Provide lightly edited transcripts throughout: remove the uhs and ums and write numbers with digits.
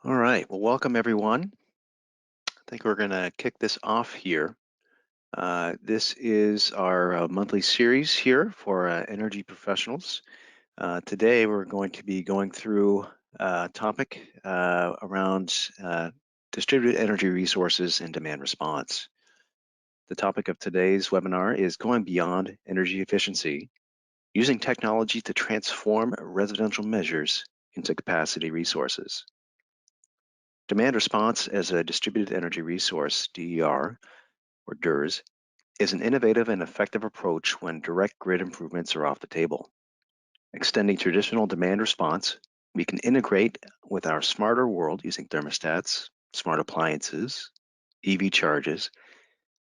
All right, well, welcome everyone. I think we're going to kick this off here. This is our monthly series here for energy professionals. Today, we're going to be going through a topic around distributed energy resources and demand response. The topic of today's webinar is going beyond energy efficiency, using technology to transform residential measures into capacity resources. Demand response as a distributed energy resource, DER, or DERS, is an innovative and effective approach when direct grid improvements are off the table. Extending traditional demand response, we can integrate with our smarter world using thermostats, smart appliances, EV charges,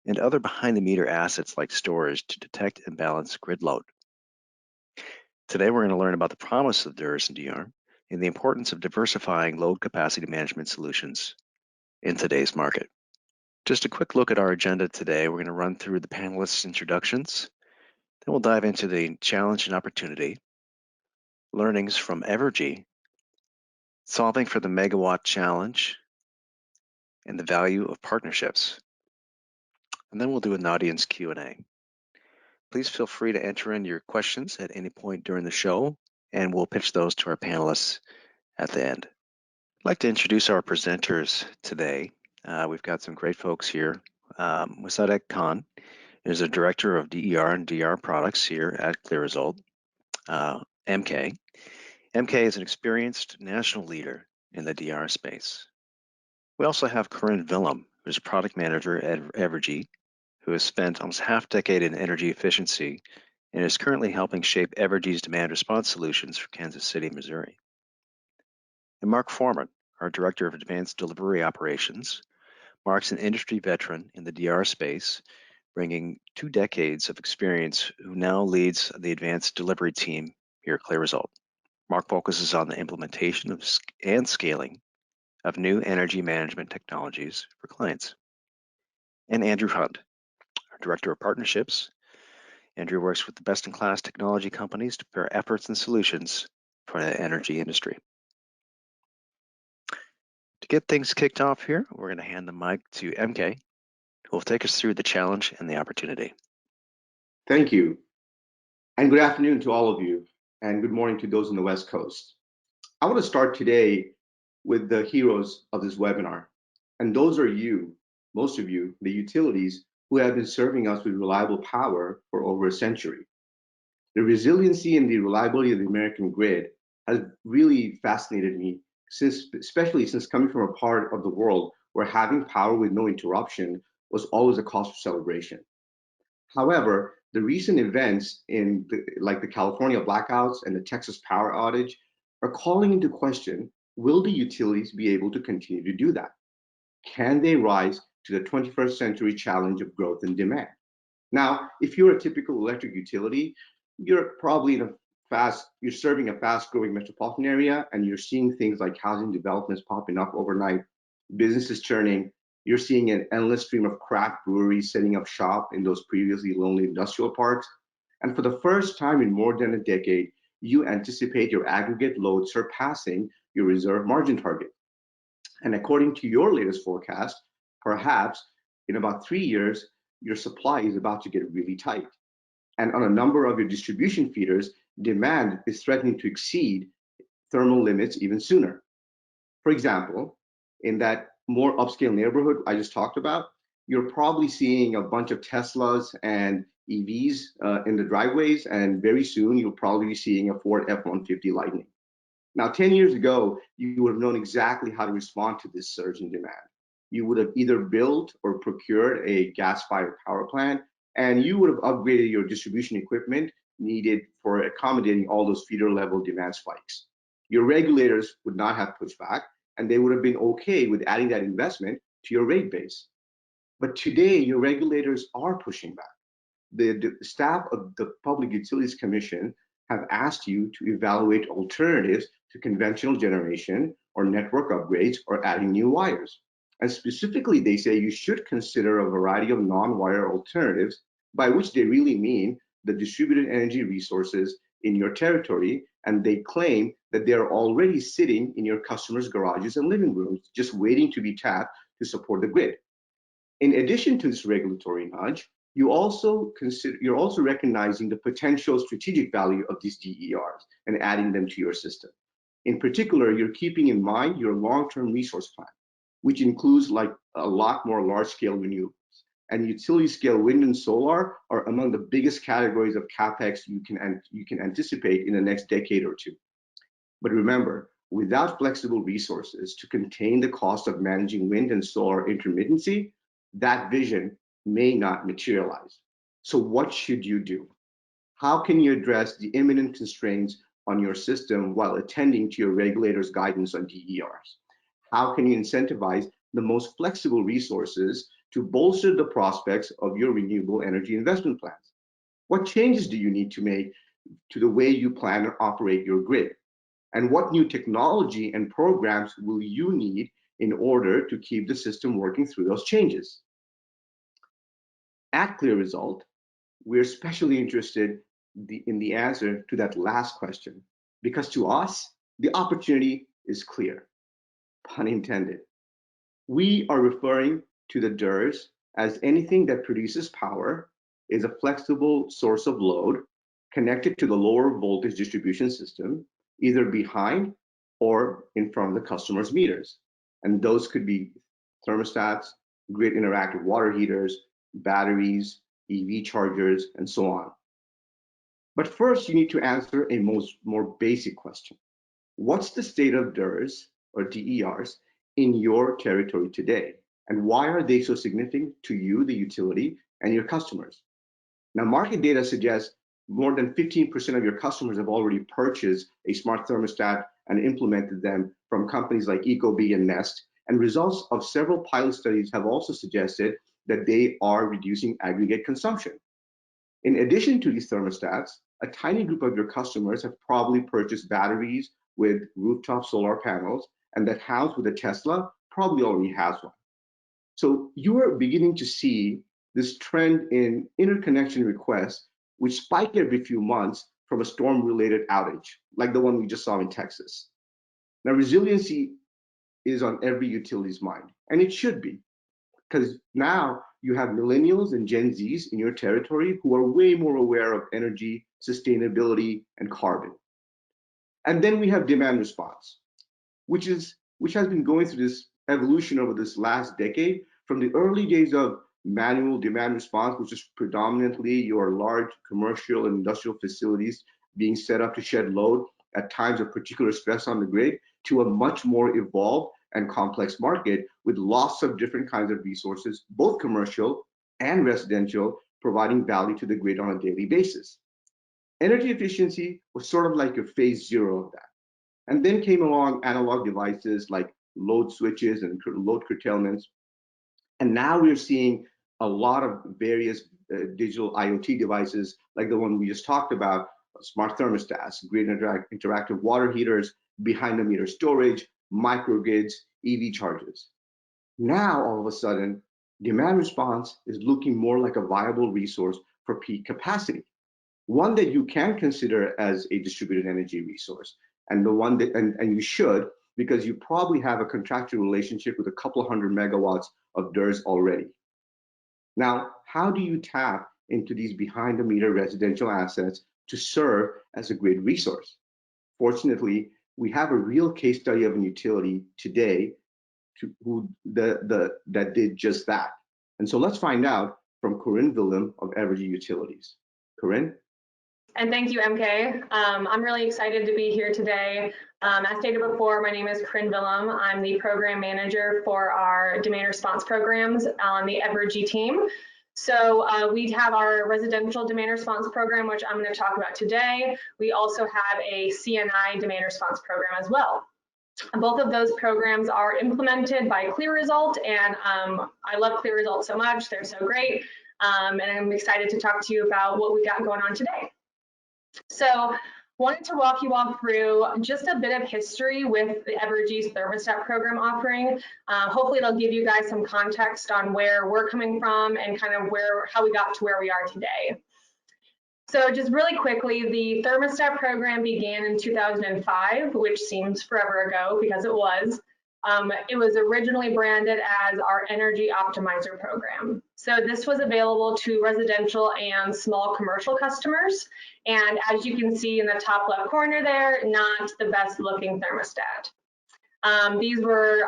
and other behind-the-meter assets like storage to detect and balance grid load. Today, we're going to learn about the promise of DERS and DR and the importance of diversifying load capacity management solutions in today's market. Just a quick look at our agenda today. We're going to run through the panelists' introductions. Then we'll dive into the challenge and opportunity, learnings from Evergy, solving for the megawatt challenge, and the value of partnerships. And then we'll do an audience Q&A. Please feel free to enter in your questions at any point during the show, and we'll pitch those to our panelists at the end. I'd like to introduce our presenters today. We've got some great folks here. Musadek Khan is a director of DER and DR products here at CLEAResult. MK. MK is an experienced national leader in the DR space. We also have Corinne Willem, who's a product manager at Evergy, who has spent almost half a decade in energy efficiency and is currently helping shape Evergy's demand response solutions for Kansas City, Missouri. And Mark Foreman, our director of advanced delivery operations. Mark's an industry veteran in the DR space, bringing 2 decades of experience, who now leads the advanced delivery team here at CLEAResult. Mark focuses on the implementation of and scaling of new energy management technologies for clients. And Andrew Hunt, our Director of Partnerships. Andrew works with the best-in-class technology companies to pair efforts and solutions for the energy industry. To get things kicked off here, we're going to hand the mic to MK, who will take us through the challenge and the opportunity. Thank you. And good afternoon to all of you, and good morning to those on the West Coast. I want to start today with the heroes of this webinar. And those are you, most of you, the utilities who have been serving us with reliable power for over a century. The resiliency and the reliability of the American grid has really fascinated me, especially since coming from a part of the world where having power with no interruption was always a cause for celebration. However, the recent events like the California blackouts and the Texas power outage are calling into question, will the utilities be able to continue to do that? Can they rise to the 21st century challenge of growth and demand? Now, if you're a typical electric utility, you're probably you're serving a fast growing metropolitan area, and you're seeing things like housing developments popping up overnight, businesses churning. You're seeing an endless stream of craft breweries setting up shop in those previously lonely industrial parks. And for the first time in more than a decade, you anticipate your aggregate load surpassing your reserve margin target. And according to your latest forecast, perhaps in about 3 years, your supply is about to get really tight. And on a number of your distribution feeders, demand is threatening to exceed thermal limits even sooner. For example, in that more upscale neighborhood I just talked about, you're probably seeing a bunch of Teslas and EVs in the driveways, and very soon you'll probably be seeing a Ford F-150 Lightning. Now, 10 years ago, you would have known exactly how to respond to this surge in demand. You would have either built or procured a gas-fired power plant, and you would have upgraded your distribution equipment needed for accommodating all those feeder-level demand spikes. Your regulators would not have pushed back, and they would have been okay with adding that investment to your rate base. But today, your regulators are pushing back. The staff of the Public Utilities Commission have asked you to evaluate alternatives to conventional generation or network upgrades or adding new wires. And specifically, they say you should consider a variety of non-wire alternatives, by which they really mean the distributed energy resources in your territory, and they claim that they're already sitting in your customers' garages and living rooms, just waiting to be tapped to support the grid. In addition to this regulatory nudge, you're also recognizing the potential strategic value of these DERs and adding them to your system. In particular, you're keeping in mind your long-term resource plan, which includes like a lot more large-scale renewables. And utility-scale wind and solar are among the biggest categories of CapEx you can anticipate in the next decade or two. But remember, without flexible resources to contain the cost of managing wind and solar intermittency, that vision may not materialize. So what should you do? How can you address the imminent constraints on your system while attending to your regulator's guidance on DERs? How can you incentivize the most flexible resources to bolster the prospects of your renewable energy investment plans? What changes do you need to make to the way you plan and operate your grid? And what new technology and programs will you need in order to keep the system working through those changes? At CLEAResult, we're especially interested in the answer to that last question, because to us, the opportunity is clear, pun intended. We are referring to the DERs as anything that produces power, is a flexible source of load connected to the lower voltage distribution system, either behind or in front of the customer's meters. And those could be thermostats, grid interactive water heaters, batteries, EV chargers, and so on. But first, you need to answer a more basic question. What's the state of DERs or DERs in your territory today? And why are they so significant to you, the utility, and your customers? Now, market data suggests more than 15% of your customers have already purchased a smart thermostat and implemented them from companies like Ecobee and Nest. And results of several pilot studies have also suggested that they are reducing aggregate consumption. In addition to these thermostats, a tiny group of your customers have probably purchased batteries with rooftop solar panels, and that house with a Tesla probably already has one. So you are beginning to see this trend in interconnection requests, which spike every few months from a storm-related outage, like the one we just saw in Texas. Now, resiliency is on every utility's mind, and it should be, because now you have millennials and Gen Zs in your territory who are way more aware of energy, sustainability, and carbon. And then we have demand response, which has been going through this evolution over this last decade, from the early days of manual demand response, which is predominantly your large commercial and industrial facilities being set up to shed load at times of particular stress on the grid, to a much more evolved and complex market with lots of different kinds of resources, both commercial and residential, providing value to the grid on a daily basis. Energy efficiency was sort of like your phase zero of that. And then came along analog devices like load switches and load curtailments. And now we're seeing a lot of various digital IoT devices, like the one we just talked about, smart thermostats, grid interactive water heaters, behind the meter storage, microgrids, EV chargers. Now, all of a sudden, demand response is looking more like a viable resource for peak capacity, one that you can consider as a distributed energy resource, and the one that, and you should, because you probably have a contractual relationship with a couple hundred megawatts of DERs already. Now, how do you tap into these behind the meter residential assets to serve as a grid resource? Fortunately, we have a real case study of a utility today that did just that. And so let's find out from Corinne Willem of Evergy Utilities. Corinne? And thank you, MK. I'm really excited to be here today. As stated before, my name is Corinne Willem. I'm the program manager for our demand response programs on the Evergy team. So we have our residential demand response program, which I'm going to talk about today. We also have a CNI demand response program as well. Both of those programs are implemented by CLEAResult, and I love CLEAResult so much. They're so great, and I'm excited to talk to you about what we got going on today. So wanted to walk you all through just a bit of history with the Evergy's thermostat program offering. Hopefully it'll give you guys some context on where we're coming from and kind of how we got to where we are today. So just really quickly, the thermostat program began in 2005, which seems forever ago because it was. It was originally branded as our Energy Optimizer program. So this was available to residential and small commercial customers. And as you can see in the top left corner there, not the best looking thermostat. These were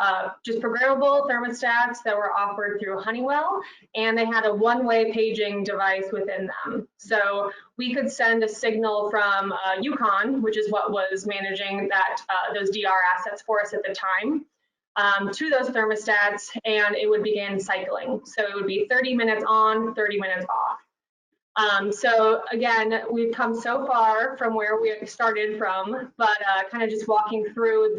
just programmable thermostats that were offered through Honeywell, and they had a one-way paging device within them. So we could send a signal from Yukon, which is what was managing those DR assets for us at the time, to those thermostats, and it would begin cycling. So it would be 30 minutes on, 30 minutes off. So again, we've come so far from where we started from, but kind of just walking through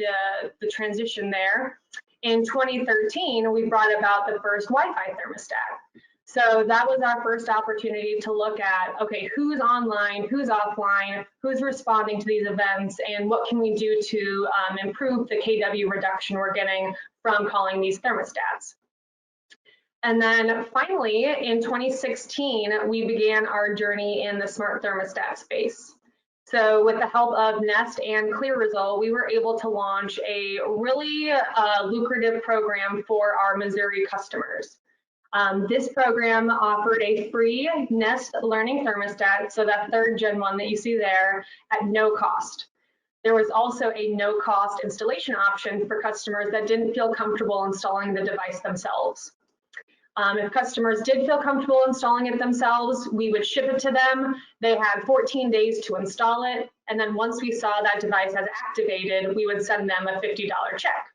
the transition there. In 2013, we brought about the first Wi-Fi thermostat. So that was our first opportunity to look at, okay, who's online, who's offline, who's responding to these events, and what can we do to improve the KW reduction we're getting from calling these thermostats. And then finally, in 2016, we began our journey in the smart thermostat space. So with the help of Nest and CLEAResult, we were able to launch a really lucrative program for our Missouri customers. This program offered a free Nest learning thermostat, so that 3rd gen one that you see there, at no cost. There was also a no-cost installation option for customers that didn't feel comfortable installing the device themselves. If customers did feel comfortable installing it themselves, we would ship it to them. They had 14 days to install it. And then once we saw that device as activated, we would send them a $50 check.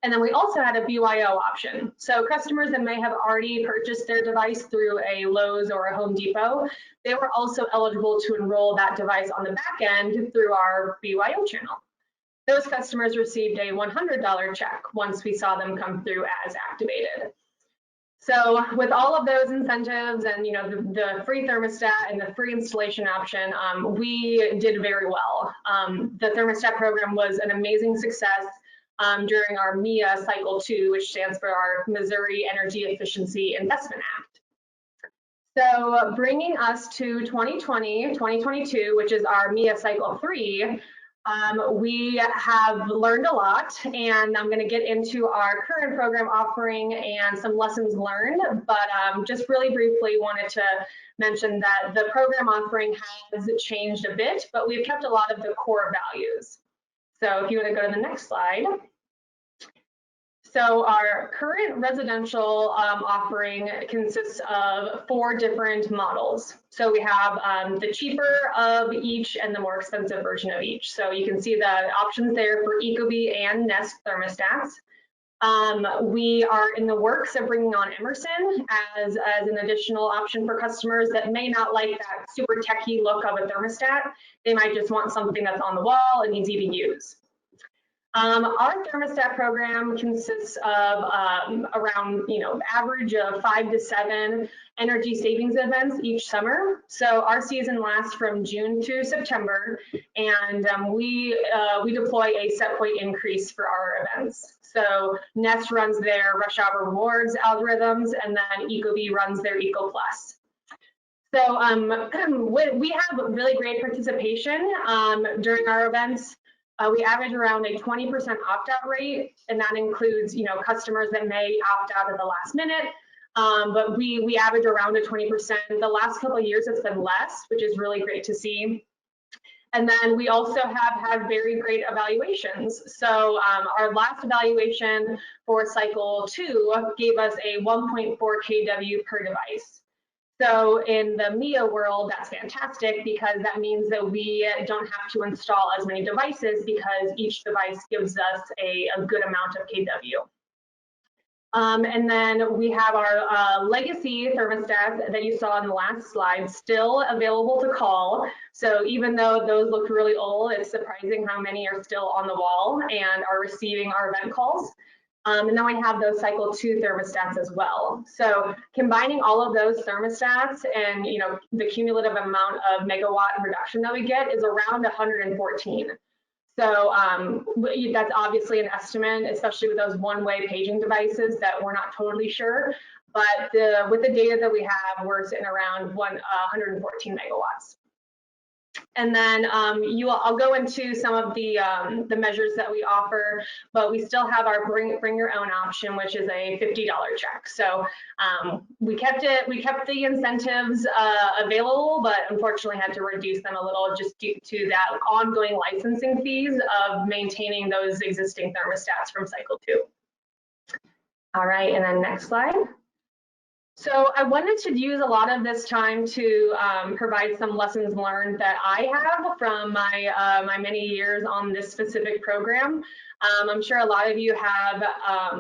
And then we also had a BYO option. So customers that may have already purchased their device through a Lowe's or a Home Depot, they were also eligible to enroll that device on the back end through our BYO channel. Those customers received a $100 check once we saw them come through as activated. So with all of those incentives and the free thermostat and the free installation option, we did very well. The thermostat program was an amazing success during our MIA Cycle 2, which stands for our Missouri Energy Efficiency Investment Act. So bringing us to 2020, 2022, which is our MIA Cycle 3, we have learned a lot, and I'm going to get into our current program offering and some lessons learned, but just really briefly wanted to mention that the program offering has changed a bit, but we've kept a lot of the core values. So if you want to go to the next slide. So our current residential offering consists of 4 different models. So we have the cheaper of each and the more expensive version of each. So you can see the options there for Ecobee and Nest thermostats. We are in the works of bringing on Emerson as an additional option for customers that may not like that super techie look of a thermostat. They might just want something that's on the wall and easy to use. Our thermostat program consists of around, average of 5 to 7 energy savings events each summer. So our season lasts from June to September, and we deploy a set point increase for our events. So Nest runs their rush hour rewards algorithms, and then Ecobee runs their Eco Plus. So we have really great participation during our events. We average around a 20% opt-out rate, and that includes, customers that may opt out at the last minute. But we average around a 20%. The last couple of years, it's been less, which is really great to see. And then we also have had very great evaluations. So our last evaluation for cycle 2 gave us a 1.4 kW per device. So in the MIA world, that's fantastic because that means that we don't have to install as many devices because each device gives us a good amount of kW. And then we have our legacy thermostats that you saw in the last slide still available to call. So even though those look really old, it's surprising how many are still on the wall and are receiving our event calls. And then we have those cycle 2 thermostats as well. So combining all of those thermostats and the cumulative amount of megawatt reduction that we get is around 114. So that's obviously an estimate, especially with those one-way paging devices that we're not totally sure. but with the data that we have, we're sitting around 114 megawatts. And then I'll go into some of the measures that we offer, but we still have our bring your own option, which is a $50 check. So we kept the incentives available, but unfortunately had to reduce them a little just due to that ongoing licensing fees of maintaining those existing thermostats from cycle 2. All right, and then next slide. So I wanted to use a lot of this time to provide some lessons learned that I have from my many years on this specific program. I'm sure a lot of you have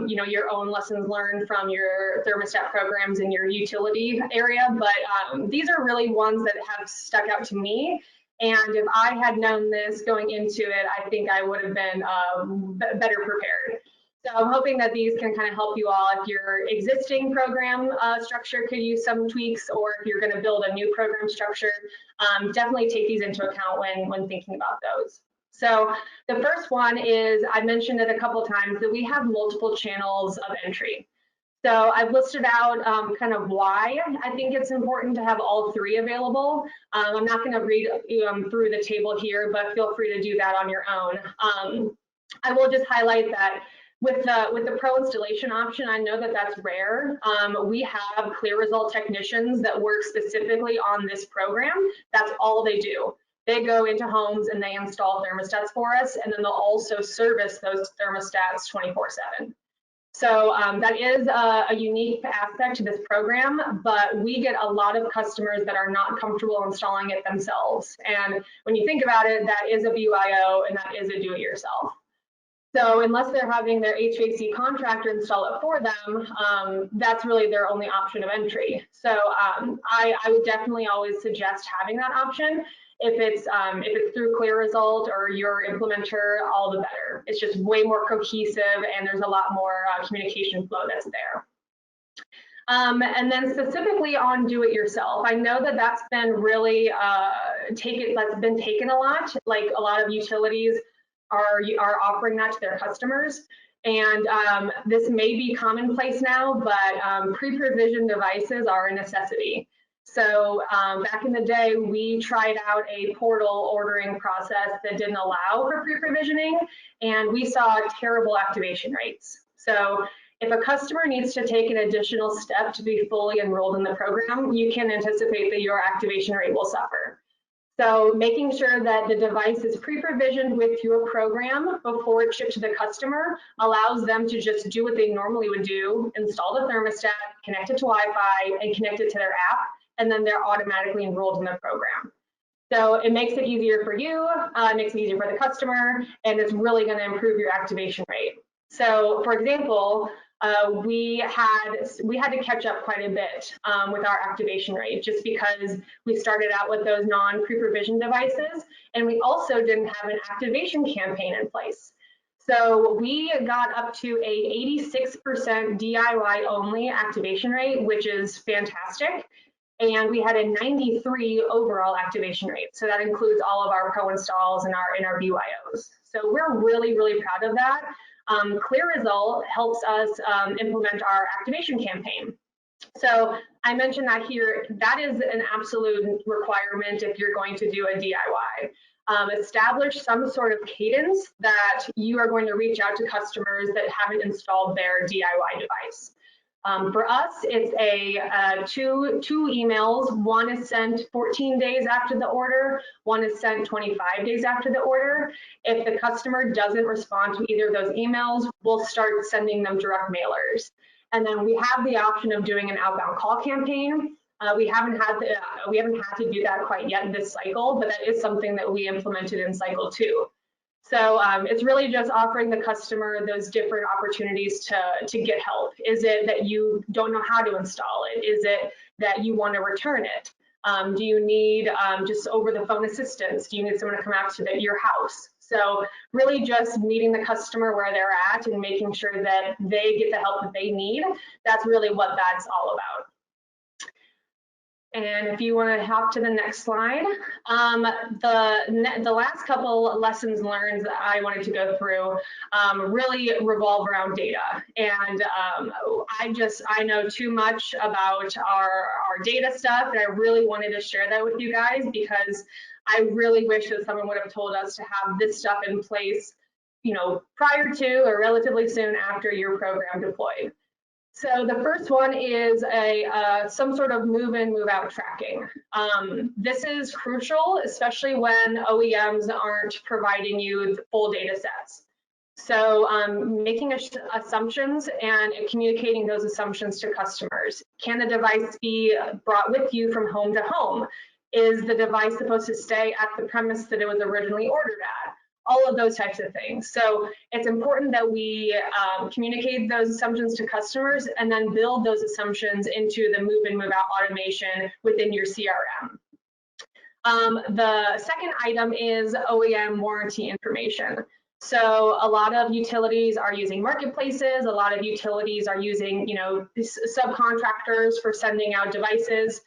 your own lessons learned from your thermostat programs in your utility area, but these are really ones that have stuck out to me. And if I had known this going into it, I think I would have been better prepared. So I'm hoping that these can kind of help you all if your existing program structure could use some tweaks, or if you're going to build a new program structure, definitely take these into account when thinking about those. So the first one is, I mentioned it a couple times, that we have multiple channels of entry. So I've listed out kind of why I think it's important to have all 3 available. I'm not going to read through the table here, but feel free to do that on your own. I will just highlight that with the pro installation option, I know that that's rare. We have CLEAResult technicians that work specifically on this program. That's all they do. They go into homes and they install thermostats for us, and then they'll also service those thermostats 24/7. So that is a unique aspect to this program, but we get a lot of customers that are not comfortable installing it themselves. And when you think about it, that is a BYO and that is a do-it-yourself. So unless they're having their HVAC contractor install it for them, that's really their only option of entry. So I would definitely always suggest having that option. If it's through CLEAResult or your implementer, all the better. It's just way more cohesive and there's a lot more communication flow that's there. And then specifically on do-it-yourself, I know that that's been really taken a lot. Like a lot of utilities are offering that to their customers. And this may be commonplace now, but pre-provisioned devices are a necessity. So back in the day, we tried out a portal ordering process that didn't allow for pre-provisioning, and we saw terrible activation rates. So if a customer needs to take an additional step to be fully enrolled in the program, you can anticipate that your activation rate will suffer. So making sure that the device is pre-provisioned with your program before it's shipped to the customer allows them to just do what they normally would do, install the thermostat, connect it to Wi-Fi, and connect it to their app, and then they're automatically enrolled in the program. So it makes it easier for you, it makes it easier for the customer, and it's really going to improve your activation rate. So for example, we had to catch up quite a bit with our activation rate, just because we started out with those non-pre-provisioned devices, and we also didn't have an activation campaign in place. So we got up to a 86% DIY only activation rate, which is fantastic. And we had a 93 overall activation rate. So that includes all of our pro installs and our BYOs. So we're really, really proud of that. CLEAResult helps us implement our activation campaign. So I mentioned that here, that is an absolute requirement if you're going to do a DIY. Establish some sort of cadence that you are going to reach out to customers that haven't installed their DIY device. For us, it's two emails. One is sent 14 days after the order. One is sent 25 days after the order. If the customer doesn't respond to either of those emails, we'll start sending them direct mailers. And then we have the option of doing an outbound call campaign. We haven't had to do that quite yet in this cycle, but that is something that we implemented in cycle 2. So it's really just offering the customer those different opportunities to get help. Is it that you don't know how to install it? Is it that you want to return it? Do you need just over the phone assistance? Do you need someone to come out to your house? So really just meeting the customer where they're at and making sure that they get the help that they need. That's really what that's all about. And if you want to hop to the next slide, the last couple lessons learned that I wanted to go through really revolve around data. And I know too much about our data stuff, and I really wanted to share that with you guys because I really wish that someone would have told us to have this stuff in place, you know, prior to or relatively soon after your program deployed. So the first one is some sort of move in, move out tracking. This is crucial, especially when OEMs aren't providing you the full data sets. So making assumptions and communicating those assumptions to customers. Can the device be brought with you from home to home? Is the device supposed to stay at the premise that it was originally ordered at? All of those types of things. So it's important that we communicate those assumptions to customers and then build those assumptions into the move in, move out automation within your CRM. The second item is OEM warranty information. So a lot of utilities are using marketplaces, a lot of utilities are using, you know, subcontractors for sending out devices.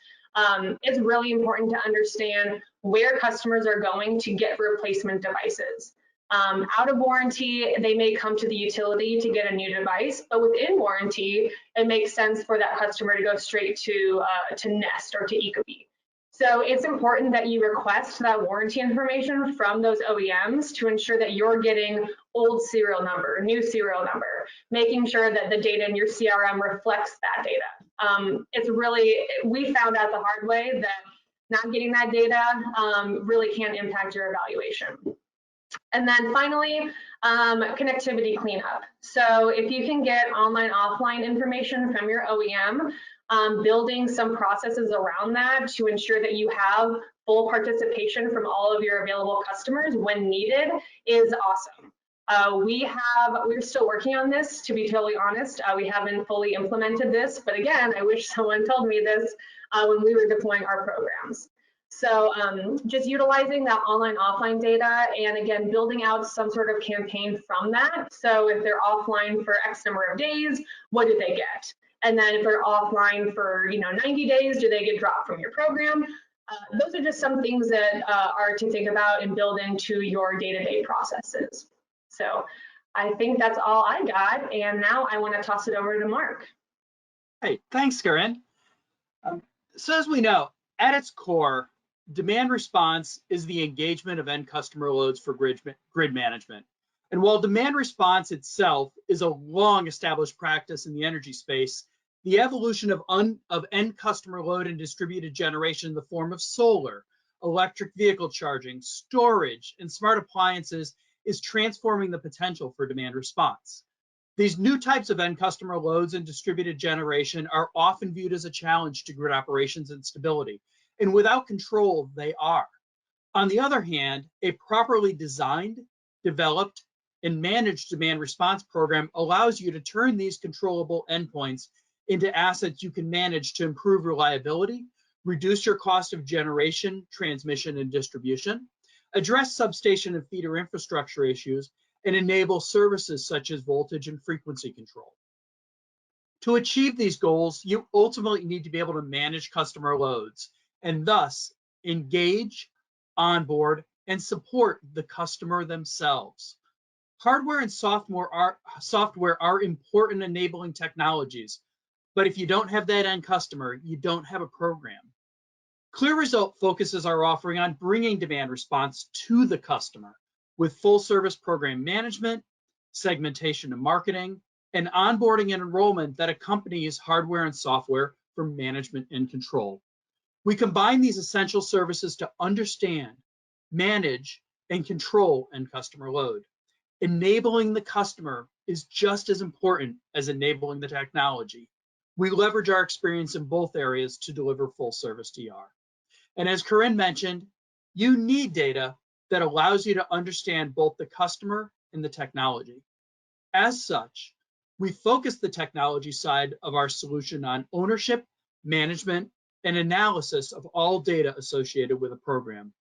It's really important to understand where customers are going to get replacement devices. Out of warranty, they may come to the utility to get a new device, but within warranty, it makes sense for that customer to go straight to Nest or to Ecobee. So it's important that you request that warranty information from those OEMs to ensure that you're getting old serial number, new serial number, making sure that the data in your CRM reflects that data. It's really, we found out the hard way that not getting that data really can impact your evaluation. And then finally, connectivity cleanup. So if you can get online, offline information from your OEM, building some processes around that to ensure that you have full participation from all of your available customers when needed is awesome. We're still working on this, to be totally honest. We haven't fully implemented this, but again, I wish someone told me this when we were deploying our programs. So just utilizing that online, offline data, and again, building out some sort of campaign from that. So if they're offline for X number of days, what do they get? And then if they're offline for 90 days, do they get dropped from your program? Those are just some things that are to think about and build into your day-to-day processes. So I think that's all I got. And now I want to toss it over to Mark. Hey, thanks, Corinne. So as we know, at its core, demand response is the engagement of end customer loads for grid management. And while demand response itself is a long established practice in the energy space, the evolution of end customer load and distributed generation in the form of solar, electric vehicle charging, storage, and smart appliances is transforming the potential for demand response. These new types of end customer loads and distributed generation are often viewed as a challenge to grid operations and stability, and without control, they are. On the other hand, a properly designed, developed, and managed demand response program allows you to turn these controllable endpoints into assets you can manage to improve reliability, reduce your cost of generation, transmission, and distribution, address substation and feeder infrastructure issues, and enable services such as voltage and frequency control. To achieve these goals, you ultimately need to be able to manage customer loads and thus engage, onboard, and support the customer themselves. Hardware and software are important enabling technologies, but if you don't have that end customer, you don't have a program. CLEAResult focuses our offering on bringing demand response to the customer with full service program management, segmentation and marketing, and onboarding and enrollment that accompanies hardware and software for management and control. We combine these essential services to understand, manage, and control end customer load. Enabling the customer is just as important as enabling the technology. We leverage our experience in both areas to deliver full service DR. And as Corinne mentioned, you need data that allows you to understand both the customer and the technology. As such, we focus the technology side of our solution on ownership, management, and analysis of all data associated with a program,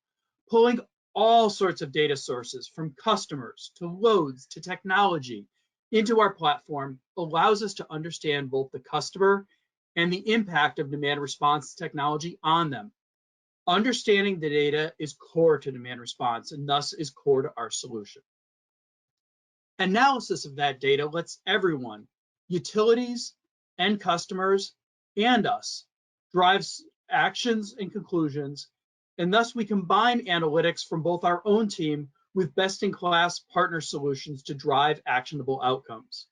pulling all sorts of data sources from customers to loads to technology into our platform allows us to understand both the customer and the impact of demand response technology on them. Understanding the data is core to demand response and thus is core to our solution. Analysis of that data lets everyone, utilities, end customers, and us, drives actions and conclusions, and thus we combine analytics from both our own team with best-in-class partner solutions to drive actionable outcomes.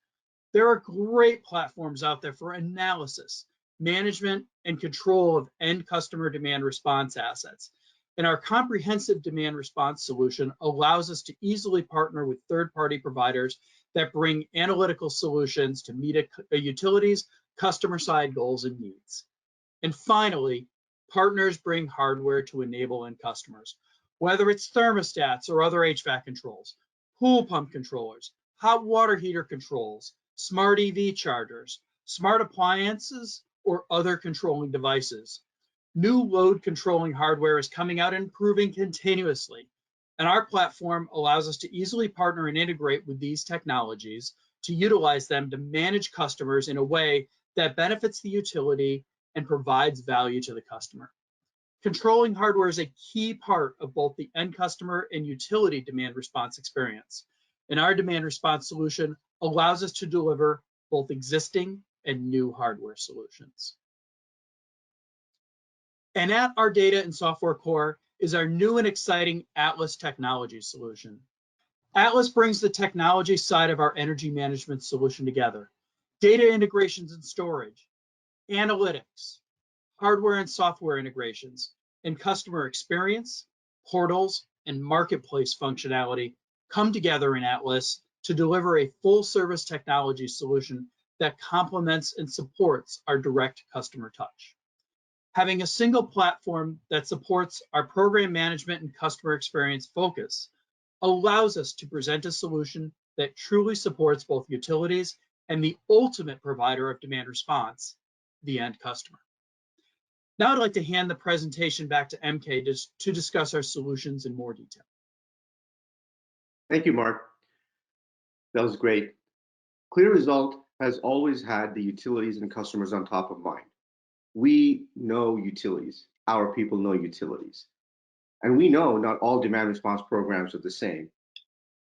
There are great platforms out there for analysis, management, and control of end customer demand response assets. And our comprehensive demand response solution allows us to easily partner with third-party providers that bring analytical solutions to meet a utility's customer-side goals and needs. And finally, partners bring hardware to enable end customers, whether it's thermostats or other HVAC controls, pool pump controllers, hot water heater controls, smart EV chargers, smart appliances, or other controlling devices. New load controlling hardware is coming out and improving continuously, and our platform allows us to easily partner and integrate with these technologies to utilize them to manage customers in a way that benefits the utility and provides value to the customer. Controlling hardware is a key part of both the end customer and utility demand response experience, and our demand response solution allows us to deliver both existing and new hardware solutions. And at our data and software core is our new and exciting Atlas technology solution. Atlas brings the technology side of our energy management solution together: data integrations and storage, analytics, hardware and software integrations, and customer experience, portals, and marketplace functionality come together in Atlas to deliver a full service technology solution that complements and supports our direct customer touch. Having a single platform that supports our program management and customer experience focus allows us to present a solution that truly supports both utilities and the ultimate provider of demand response, the end customer. Now I'd like to hand the presentation back to MK to discuss our solutions in more detail. Thank you, Mark. That was great. CLEAResult has always had the utilities and customers on top of mind. We know utilities, our people know utilities. And we know not all demand response programs are the same.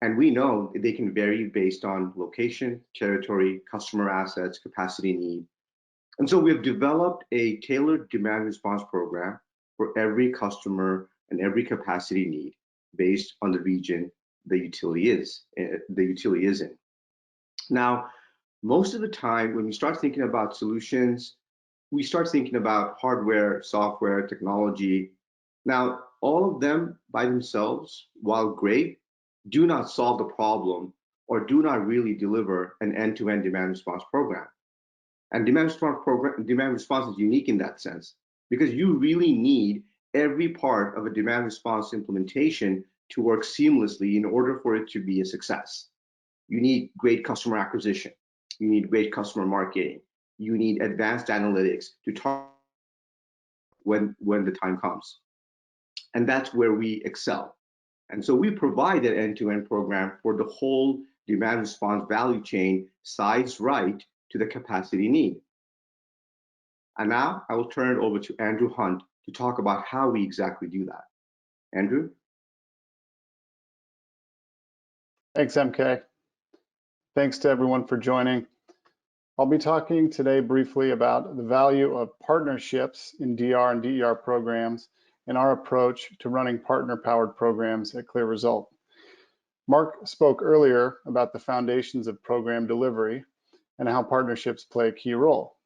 And we know they can vary based on location, territory, customer assets, capacity need. And so we have developed a tailored demand response program for every customer and every capacity need based on the region the utility is in. Now, most of the time when we start thinking about solutions, we start thinking about hardware, software, technology. Now, all of them by themselves, while great, do not solve the problem or do not really deliver an end-to-end demand response program. And demand response is unique in that sense because you really need every part of a demand response implementation to work seamlessly in order for it to be a success. You need great customer acquisition. You need great customer marketing. You need advanced analytics to target when the time comes. And that's where we excel. And so we provide an end-to-end program for the whole demand response value chain, sized right to the capacity need. And now I will turn it over to Andrew Hunt to talk about how we exactly do that. Andrew? Thanks, MK. Thanks to everyone for joining. I'll be talking today briefly about the value of partnerships in DR and DER programs and our approach to running partner-powered programs at CLEAResult. Mark spoke earlier about the foundations of program delivery and how partnerships play a key role.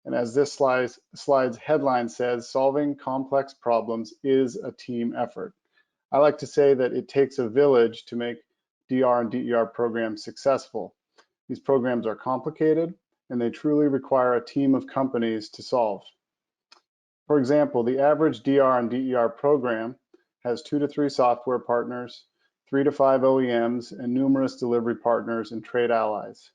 And as this slide's headline says, solving complex problems is a team effort. I like to say that it takes a village to make DR and DER programs successful. These programs are complicated and they truly require a team of companies to solve. For example, the average DR and DER program has 2 to 3 software partners, 3 to 5 OEMs, and numerous delivery partners and trade allies.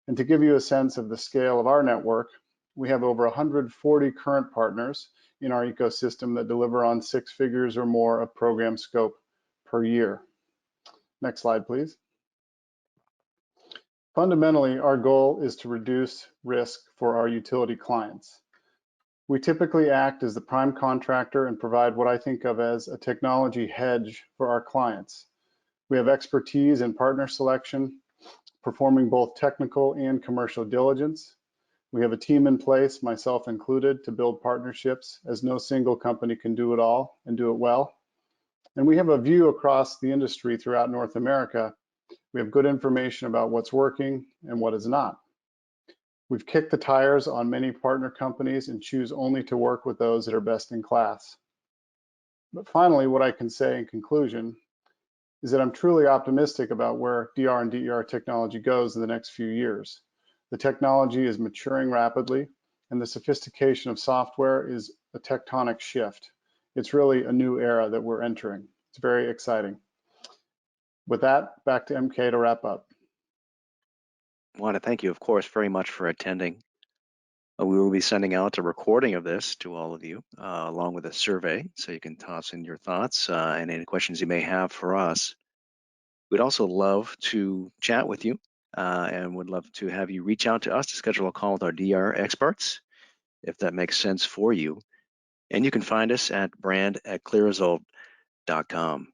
And to give you a sense of the scale of our network, we have over 140 current partners in our ecosystem that deliver on 6 figures or more of program scope per year. Next slide, please. Fundamentally, our goal is to reduce risk for our utility clients. We typically act as the prime contractor and provide what I think of as a technology hedge for our clients. We have expertise in partner selection, performing both technical and commercial diligence. We have a team in place, myself included, to build partnerships, as no single company can do it all and do it well. And we have a view across the industry throughout North America. We have good information about what's working and what is not. We've kicked the tires on many partner companies and choose only to work with those that are best in class. But finally, what I can say in conclusion is that I'm truly optimistic about where DR and DER technology goes in the next few years. The technology is maturing rapidly, and the sophistication of software is a tectonic shift. It's really a new era that we're entering. It's very exciting. With that, back to MK to wrap up. I want to thank you, of course, very much for attending. We will be sending out a recording of this to all of you, along with a survey, so you can toss in your thoughts and any questions you may have for us. We'd also love to chat with you and would love to have you reach out to us to schedule a call with our DR experts, if that makes sense for you. And you can find us at brand@clearresult.com.